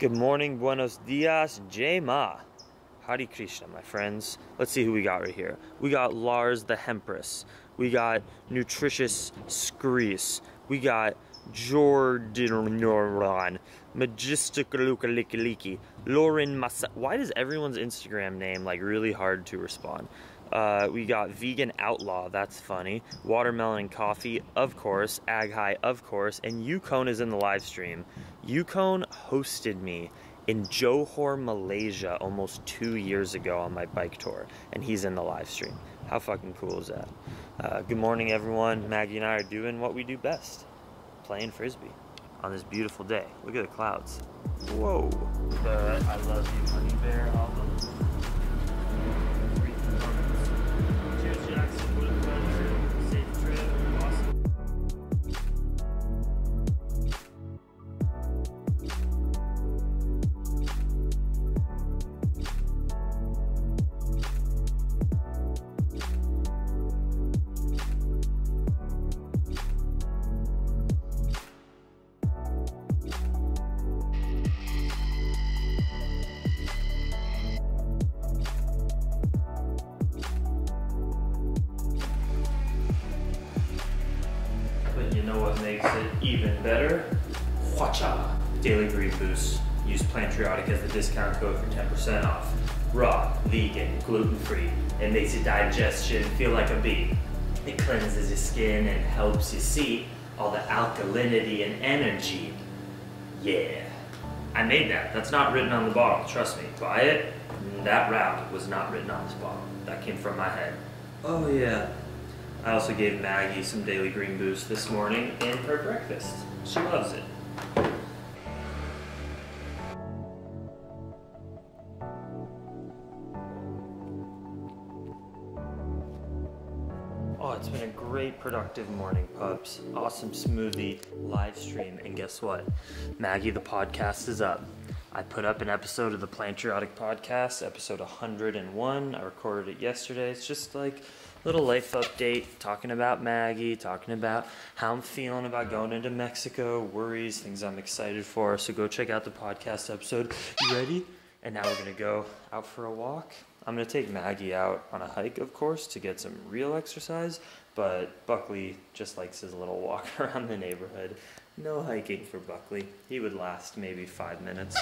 Good morning, buenos dias, Jai Ma. Hare Krishna, my friends. Let's see who we got right here. We got Lars the Hempress. We got Nutritious Screese. We got Jordan, Majestic Lukaliki, Lauren Massa. Why does everyone's Instagram name like really hard to respond? We got Vegan Outlaw, that's funny. Watermelon and Coffee, of course. Ag High, of course. And Yukon is in the live stream. Yukon hosted me in Johor, Malaysia almost 2 years ago on my bike tour, and he's in the live stream. How fucking cool is that? Good morning, everyone. Maggie and I are doing what we do best, playing Frisbee on this beautiful day. Look at the clouds. Whoa. The I Love You Honey Bear album. Cheers, Jackson. What a pleasure. Safe trip. Awesome. But you know what makes it even better? Huacha! Daily Green Boost. Use Plantriotic as the discount code for 10% off. Raw, vegan, gluten-free. It makes your digestion feel like a bee. It cleanses your skin and helps you see all the alkalinity and energy. Yeah. I made that. That's not written on the bottle. Trust me. Buy it. That route was not written on this bottle. That came from my head. Oh yeah. I also gave Maggie some Daily Green Boost this morning in her breakfast. She loves it. Oh, it's been a great productive morning, pups. Awesome smoothie live stream, and guess what? Maggie, the podcast is up. I put up an episode of the Plantriotic podcast, episode 101. I recorded it yesterday. It's just like a little life update, talking about Maggie, talking about how I'm feeling about going into Mexico, worries, things I'm excited for. So go check out the podcast episode. You ready? And now we're gonna go out for a walk. I'm gonna take Maggie out on a hike, of course, to get some real exercise, but Buckley just likes his little walk around the neighborhood. No hiking for Buckley. He would last maybe 5 minutes.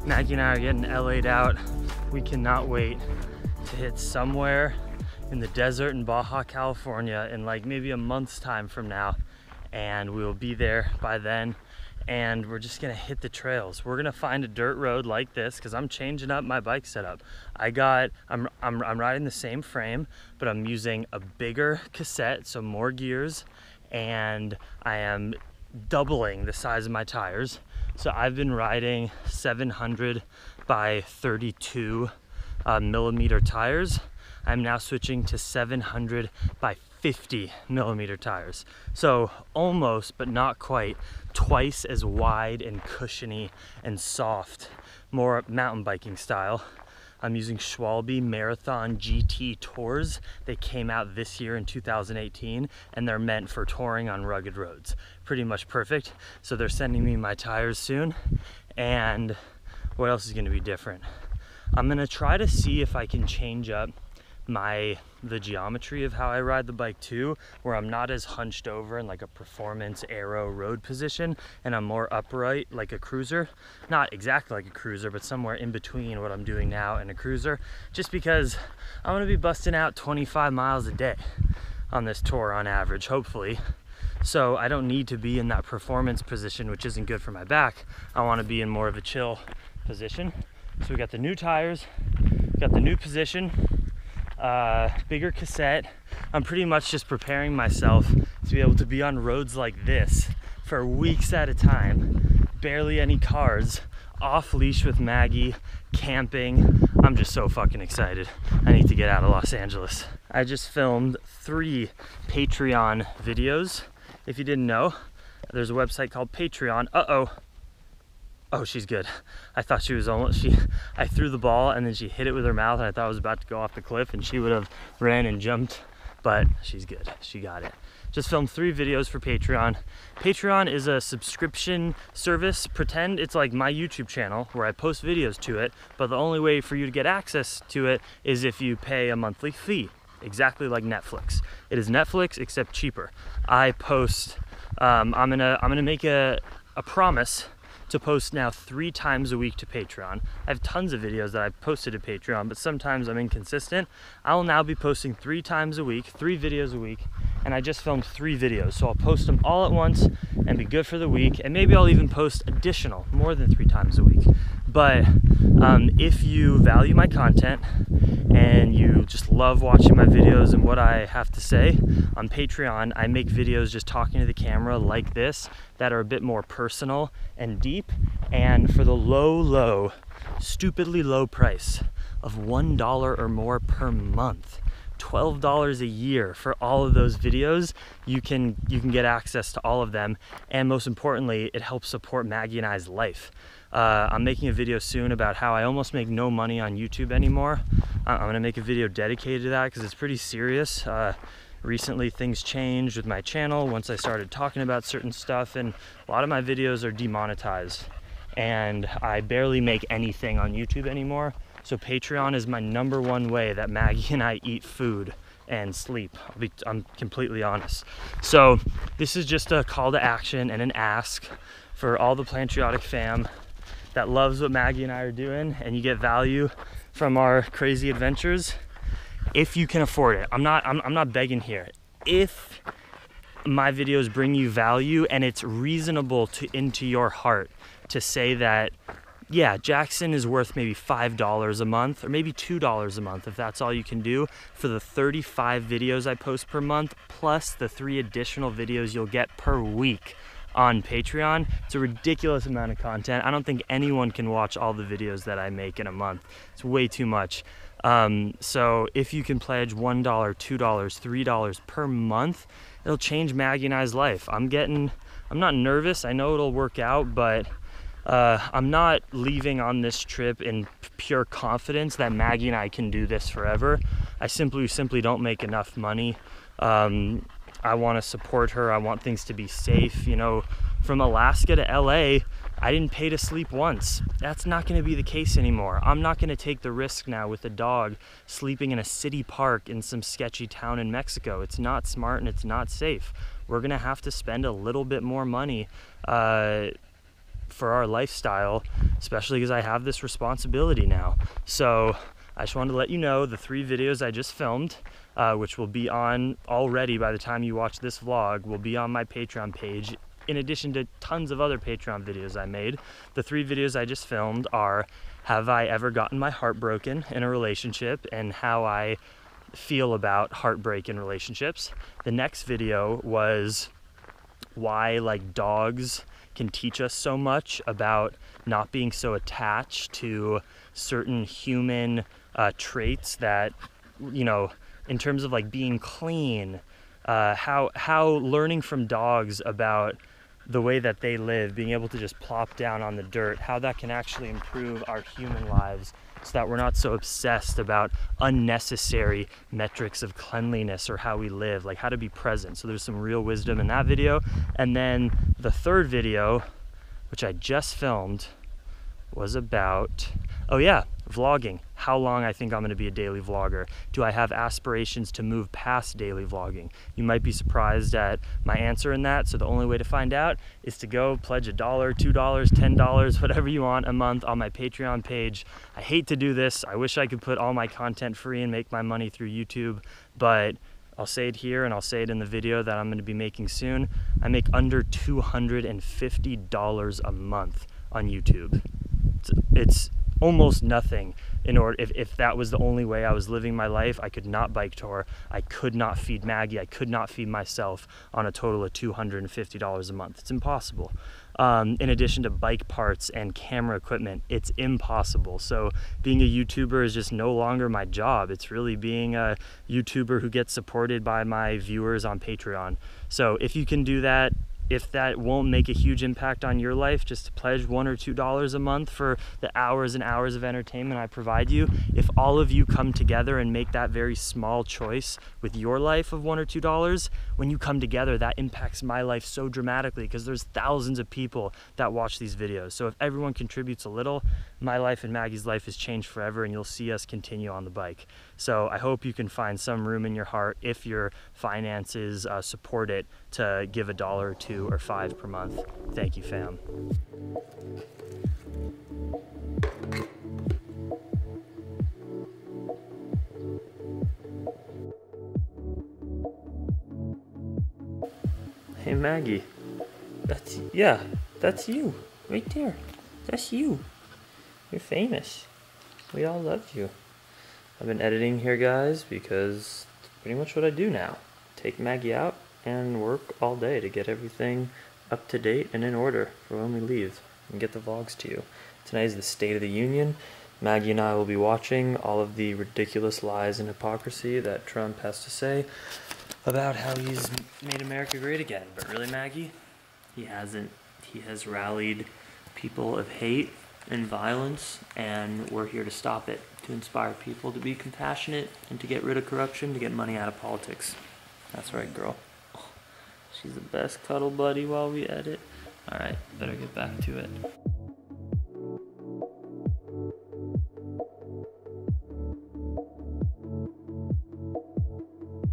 Maggie and I are getting LA'd out. We cannot wait to hit somewhere in the desert in Baja California in like maybe a month's time from now, and we will be there by then, and we're just gonna hit the trails. We're gonna find a dirt road like this because I'm changing up my bike setup. I'm riding the same frame, but I'm using a bigger cassette, so more gears, and I am doubling the size of my tires. So I've been riding 700 by 32 millimeter tires. I'm now switching to 700 by 50 millimeter tires. So almost, but not quite, twice as wide and cushiony and soft, more mountain biking style. I'm using Schwalbe Marathon GT Tours. They came out this year in 2018, and they're meant for touring on rugged roads. Pretty much perfect. So they're sending me my tires soon. And what else is gonna be different? I'm gonna try to see if I can change up the geometry of how I ride the bike too, where I'm not as hunched over in like a performance aero road position, and I'm more upright like a cruiser. Not exactly like a cruiser, but somewhere in between what I'm doing now and a cruiser, just because I'm gonna be busting out 25 miles a day on this tour on average, hopefully. So I don't need to be in that performance position, which isn't good for my back. I want to be in more of a chill position. So we got the new tires, got the new position, bigger cassette. I'm pretty much just preparing myself to be able to be on roads like this for weeks at a time, barely any cars, off leash with Maggie, camping. I'm just so fucking excited. I need to get out of Los Angeles. I just filmed 3 Patreon videos. If you didn't know, there's a website called Patreon. Oh, she's good. I thought she was almost, I threw the ball and then she hit it with her mouth and I thought I was about to go off the cliff and she would have ran and jumped, but she's good. She got it. Just filmed 3 videos for Patreon. Patreon is a subscription service. Pretend it's like my YouTube channel where I post videos to it, but the only way for you to get access to it is if you pay a monthly fee, exactly like Netflix. It is Netflix except cheaper. I post, I'm gonna make a promise to post now 3 times a week to Patreon. I have tons of videos that I've posted to Patreon, but sometimes I'm inconsistent. I will now be posting 3 times a week, 3 videos a week, and I just filmed 3 videos. So I'll post them all at once and be good for the week, and maybe I'll even post additional, more than 3 times a week. But if you value my content and you just love watching my videos and what I have to say, on Patreon, I make videos just talking to the camera like this that are a bit more personal and deep, and for the low, stupidly low price of $1 or more per month, $12 a year for all of those videos, you can get access to all of them, and most importantly, it helps support Maggie and I's life. I'm making a video soon about how I almost make no money on YouTube anymore. I'm gonna make a video dedicated to that because it's pretty serious. Recently things changed with my channel once I started talking about certain stuff, and a lot of my videos are demonetized and I barely make anything on YouTube anymore. So Patreon is my #1 way that Maggie and I eat food and sleep. I'm completely honest. So this is just a call to action and an ask for all the Plantriotic fam that loves what Maggie and I are doing, and you get value from our crazy adventures. If you can afford it, I'm not begging here. If my videos bring you value and it's reasonable into your heart to say that, yeah, Jackson is worth maybe $5 a month or maybe $2 a month if that's all you can do for the 35 videos I post per month, plus the 3 additional videos you'll get per week on Patreon. It's a ridiculous amount of content. I don't think anyone can watch all the videos that I make in a month. It's way too much. So if you can pledge $1, $2, $3 per month, it'll change Maggie and I's life. I'm not nervous. I know it'll work out, but I'm not leaving on this trip in pure confidence that Maggie and I can do this forever. I simply don't make enough money. I want to support her. I want things to be safe. You know, from Alaska to LA, I didn't pay to sleep once. That's not going to be the case anymore. I'm not going to take the risk now with a dog sleeping in a city park in some sketchy town in Mexico. It's not smart and it's not safe. We're going to have to spend a little bit more money for our lifestyle, especially because I have this responsibility now. So I just wanted to let you know the 3 videos I just filmed, which will be on already by the time you watch this vlog, will be on my Patreon page, in addition to tons of other Patreon videos I made. The 3 videos I just filmed are, have I ever gotten my heart broken in a relationship and how I feel about heartbreak in relationships. The next video was why like dogs can teach us so much about not being so attached to certain human traits that, you know, in terms of like being clean, how learning from dogs about the way that they live, being able to just plop down on the dirt, how that can actually improve our human lives so that we're not so obsessed about unnecessary metrics of cleanliness or how we live, like how to be present. So there's some real wisdom in that video. And then the 3rd video, which I just filmed, was about, oh yeah, vlogging. How long I think I'm gonna be a daily vlogger. Do I have aspirations to move past daily vlogging? You might be surprised at my answer in that, so the only way to find out is to go pledge $1, $2, $10, whatever you want a month on my Patreon page. I hate to do this. I wish I could put all my content free and make my money through YouTube, but I'll say it here and I'll say it in the video that I'm gonna be making soon. I make under $250 a month on YouTube. It's almost nothing. If that was the only way I was living my life, I could not bike tour. I could not feed Maggie. I could not feed myself on a total of $250 a month. It's impossible. In addition to bike parts and camera equipment, it's impossible. So being a YouTuber is just no longer my job. It's really being a YouTuber who gets supported by my viewers on Patreon. So if you can do that, if that won't make a huge impact on your life, just pledge $1 or $2 a month for the hours and hours of entertainment I provide you. If all of you come together and make that very small choice with your life of $1 or $2, when you come together, that impacts my life so dramatically because there's thousands of people that watch these videos. So if everyone contributes a little, my life and Maggie's life is changed forever, and you'll see us continue on the bike. So I hope you can find some room in your heart, if your finances support it, to give $1 or $2 or $5 per month. Thank you, fam. Hey Maggie, that's you, right there. That's you. You're famous. We all love you. I've been editing here, guys, because it's pretty much what I do now. Take Maggie out and work all day to get everything up to date and in order for when we leave and get the vlogs to you. Tonight is the State of the Union. Maggie and I will be watching all of the ridiculous lies and hypocrisy that Trump has to say about how he's made America great again. But really, Maggie, he hasn't. He has rallied people of hate and violence, and we're here to stop it, to inspire people to be compassionate and to get rid of corruption, to get money out of politics. That's right, girl. She's the best cuddle buddy while we edit. All right, better get back to it.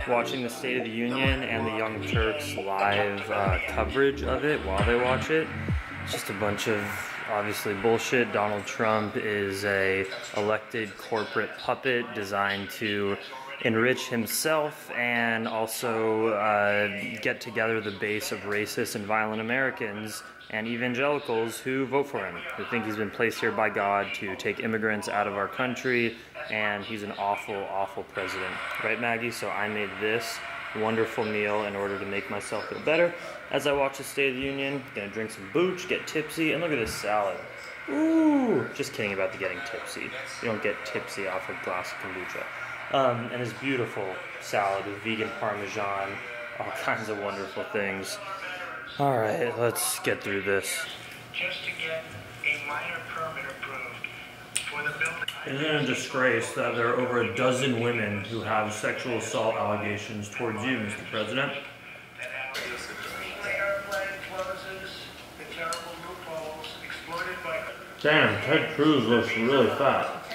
Watching the State of the Union and the Young Turks live coverage of it while they watch it. It's just a bunch of obviously bullshit. Donald Trump is a elected corporate puppet designed to enrich himself and also get together the base of racist and violent Americans and evangelicals who vote for him, who think he's been placed here by God to take immigrants out of our country, and he's an awful, awful president. Right, Maggie? So I made this wonderful meal in order to make myself feel better as I watch the State of the Union. Gonna drink some booch, get tipsy, and look at this salad. Ooh! Just kidding about the getting tipsy. You don't get tipsy off a glass of kombucha. And this beautiful salad with vegan parmesan, all kinds of wonderful things. All right, let's get through this. Just to get a minor permit approved for the building. Isn't it a disgrace that there are over a dozen women who have sexual assault allegations towards you, Mr. President? Damn, Ted Cruz looks really fat.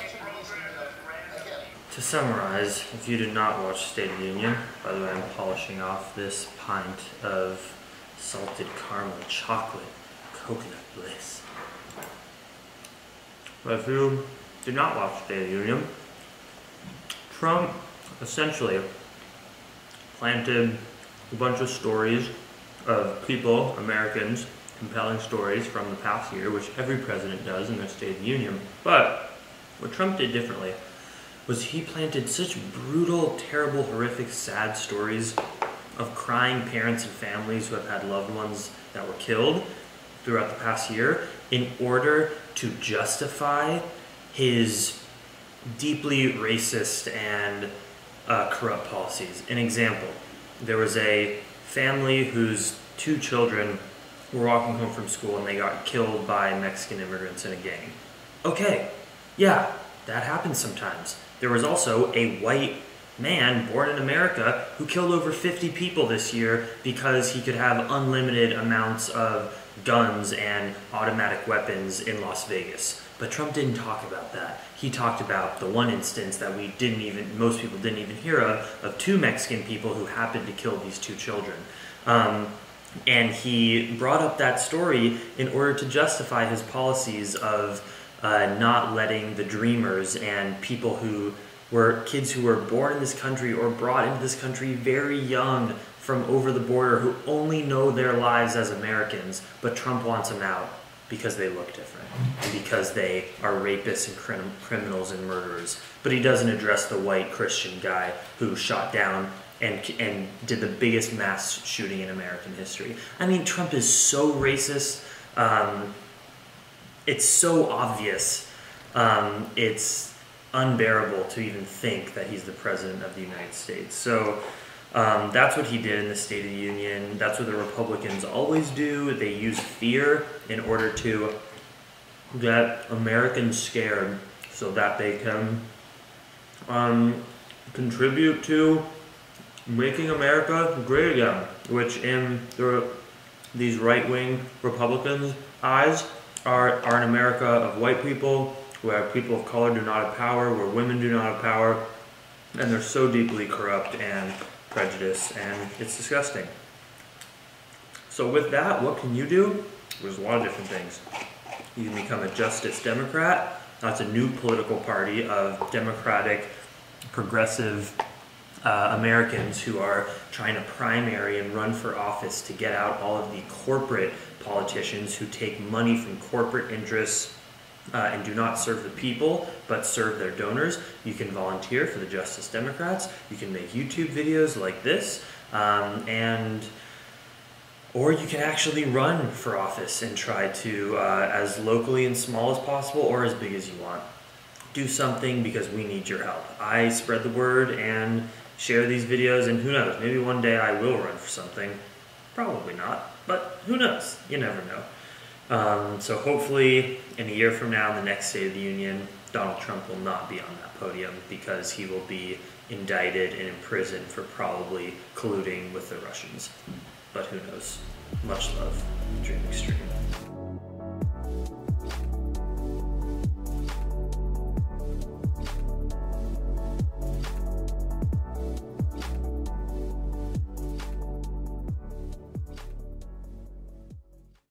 To summarize, if you did not watch State of the Union, by the way, I'm polishing off this pint of salted caramel chocolate coconut bliss. But if you did not watch State of the Union, Trump essentially planted a bunch of stories of people, Americans, compelling stories from the past year, which every president does in their State of the Union. But what Trump did differently was he planted such brutal, terrible, horrific, sad stories of crying parents and families who have had loved ones that were killed throughout the past year in order to justify his deeply racist and corrupt policies. An example, there was a family whose 2 children were walking home from school and they got killed by Mexican immigrants in a gang. Okay, yeah, that happens sometimes. There was also a white man born in America who killed over 50 people this year because he could have unlimited amounts of guns and automatic weapons in Las Vegas. But Trump didn't talk about that. He talked about the one instance that most people didn't even hear of 2 Mexican people who happened to kill these 2 children. And he brought up that story in order to justify his policies of not letting the dreamers and people who were kids who were born in this country or brought into this country very young from over the border who only know their lives as Americans, but Trump wants them out because they look different and because they are rapists and criminals and murderers. But he doesn't address the white Christian guy who shot down and did the biggest mass shooting in American history. I mean, Trump is so racist. It's so obvious. It's unbearable to even think that he's the president of the United States. So that's what he did in the State of the Union. That's what the Republicans always do. They use fear in order to get Americans scared so that they can contribute to making America great again, which in these right-wing Republicans' eyes are an America of white people, where people of color do not have power, where women do not have power, and they're so deeply corrupt and prejudiced, and it's disgusting. So with that, what can you do? There's a lot of different things. You can become a Justice Democrat. That's a new political party of democratic, progressive Americans who are trying to primary and run for office to get out all of the corporate politicians who take money from corporate interests and do not serve the people, but serve their donors. You can volunteer for the Justice Democrats. You can make YouTube videos like this, or you can actually run for office and try to, as locally and small as possible, or as big as you want. Do something because we need your help. I spread the word and share these videos, and who knows, maybe one day I will run for something. Probably not, but who knows? You never know. So hopefully in a year from now, in the next State of the Union, Donald Trump will not be on that podium because he will be indicted and imprisoned for probably colluding with the Russians. But who knows? Much love. Dream Extreme.